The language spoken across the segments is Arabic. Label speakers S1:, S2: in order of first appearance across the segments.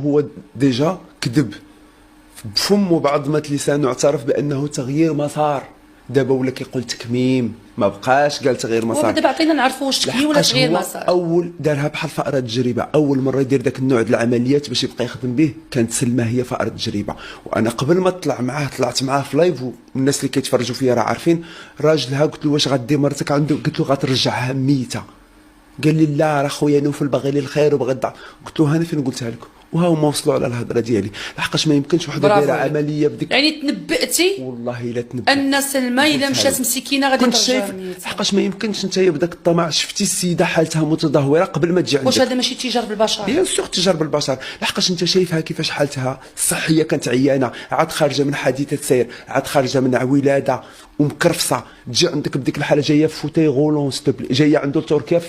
S1: هو ديجا كذب بفمه بعضمة لسانه، اعترف بانه تغيير مسار. دابا ولا كيقول تكميم، ما بقاش قال تغيير مسار.
S2: دابا عطينا نعرفوا واش تكميم ولا تغيير مسار.
S1: اول دارها بحال فأرة تجربه، اول مره يدير داك النوع ديال العمليات باش يبقى يخدم به كانت سلمى هي فأرة تجربه. وانا قبل ما طلع معاه طلعت معاه في لايف، والناس اللي كيتفرجوا فيا راه عارفين. راجلها قلت له واش غدي مرتك عنده؟ قلت له غترجعها ميته. قال لي لا راه خويا نوفل باغي لي الخير وبغى الضعف. قلت له انا فين قلتها لك؟ وها هما وصلوا على الهضره ديالي. لحقاش ما يمكنش وحده دايره عمليه بديك.
S2: يعني تنبأتي
S1: والله الا تنبأت
S2: ان سلمى الا مشات مسكينه غادي ترجع.
S1: لحقاش ما يمكنش انت بداك الطمع. شفتي السيده حالتها متدهوره قبل ما تجي عندك.
S2: واش هذا ماشي تجار بالبشر؟
S1: بيان سور تجار بالبشر. لحقاش انت شايفها كيفاش حالتها الصحيه كانت عيانه، عاد خارجه من حادثه سير، عاد خارجه من ولاده ومكرفصه، تجي عندك بديك الحاله جايه في فوتاي غولون جايه عنده تركيا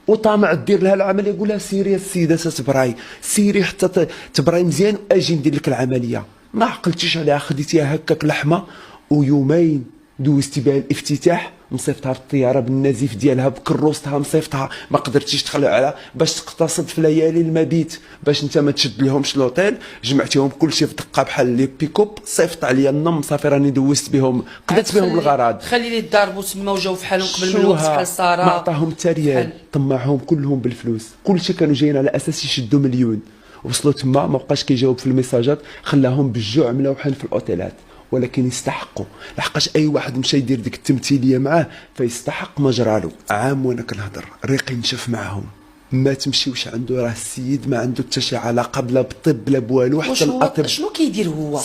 S1: وطامع دير لها العمليه. يقول لها سيري السيده تتبراي، سيري حتى تبراي مزيان واجي ندير لك العمليه. ما عقلتيش عليها، خديتيها هكاك لحمه ويومين دوزتي بها الافتتاح، مصيفتها في الطياره بالنزيف ديالها بكروستها، مصيفتها ما قدرتيش تخلع على باش تقتصد في ليالي المبيت باش انت ما تشد لهمش لوطيل. جمعتيهم كلشي في دقه بحال لي بيكوب، صيفط عليا النم صافي راني دوزت بهم، قضيت بهم الغرض.
S2: خلي لي يضربوا تما وجاو في حالهم قبل من الوقت بحال ساره.
S1: ما عطاهم حتى ريال، طمعهم كلهم بالفلوس. كلشي كانوا جايين على اساس يشدوا مليون. وصلوا تما ما بقاش كيجاوب في الميساجات، خلاهم بالجوع ملوحين في الاوتيلات. ولكن يستحقوا، لحقاش اي واحد مشى يدير ديك التمثيليه معاه فيستحق ما جرالو. عام وانا كنهضر ريقي نشف معاهم. ما تمشيوش عنده، راه السيد ما عنده حتى شي علاقه بلا بالطب بلا بوالو. حتى الاطباء
S2: شنو كيدير هو؟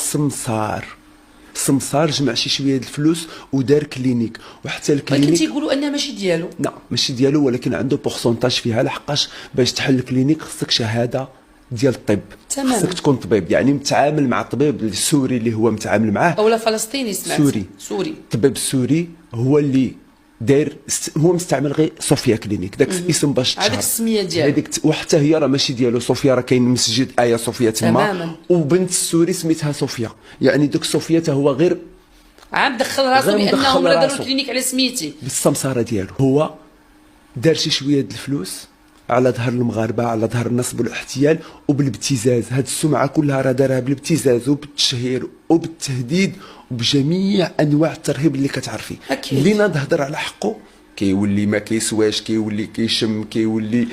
S1: سمسار جمع شي شويه د الفلوس ودار كلينيك، وحتى الكلينيك
S2: ولكن تيقولوا انها ماشي ديالو.
S1: لا ماشي ديالو، ولكن عنده بورسونتاج فيها. لحقاش باش تحل الكلينيك خصك شهاده ديال الطب، خصك تكون طبيب، يعني متعامل مع طبيب السوري اللي هو متعامل معاه،
S2: اولا فلسطيني سمعت. سوري
S1: الطبيب السوري هو اللي داير، هو مستعمل غير صوفيا كلينيك، داك الاسم باش تشهر،
S2: هذيك السميه ديالو.
S1: وحتى هي راه ماشي ديالو. صوفيا راه كاين مسجد ايا صوفيا تما، وبنت السوري سميتها صوفيا، يعني دوك صوفيا حتى هو غير
S2: عاد دخل راسو بانهم راه داروا الكلينيك على سميتي
S1: بالسمساره ديالو. هو دار شي شويه د الفلوس على ظهر المغاربه، على ظهر النصب والاحتيال وبالابتزاز. هاد السمعه كلها راه دارها بالابتزاز وبالتشهير وبالتهديد وبجميع انواع الترهيب اللي كتعرفي. اللي ناض هضر على حقه كيولي ما كيسواش، كيولي كيشم، كيولي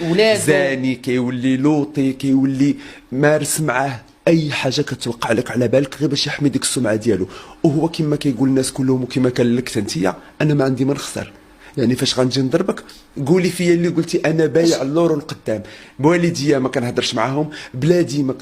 S1: زاني، كيولي لوطي، كيولي مارس معاه اي حاجه كتوقع لك على بالك غير باش يحمي ديك السمعه ديالو. وهو كما كيقول الناس كلهم وكما قال لك انت، انا ما عندي ما نخسر. يعني فاش غنجي نضربك قولي فيا اللي قلتي انا بايع اللور القدام. بوالديا ما كنهضرش معاهم، بلادي ما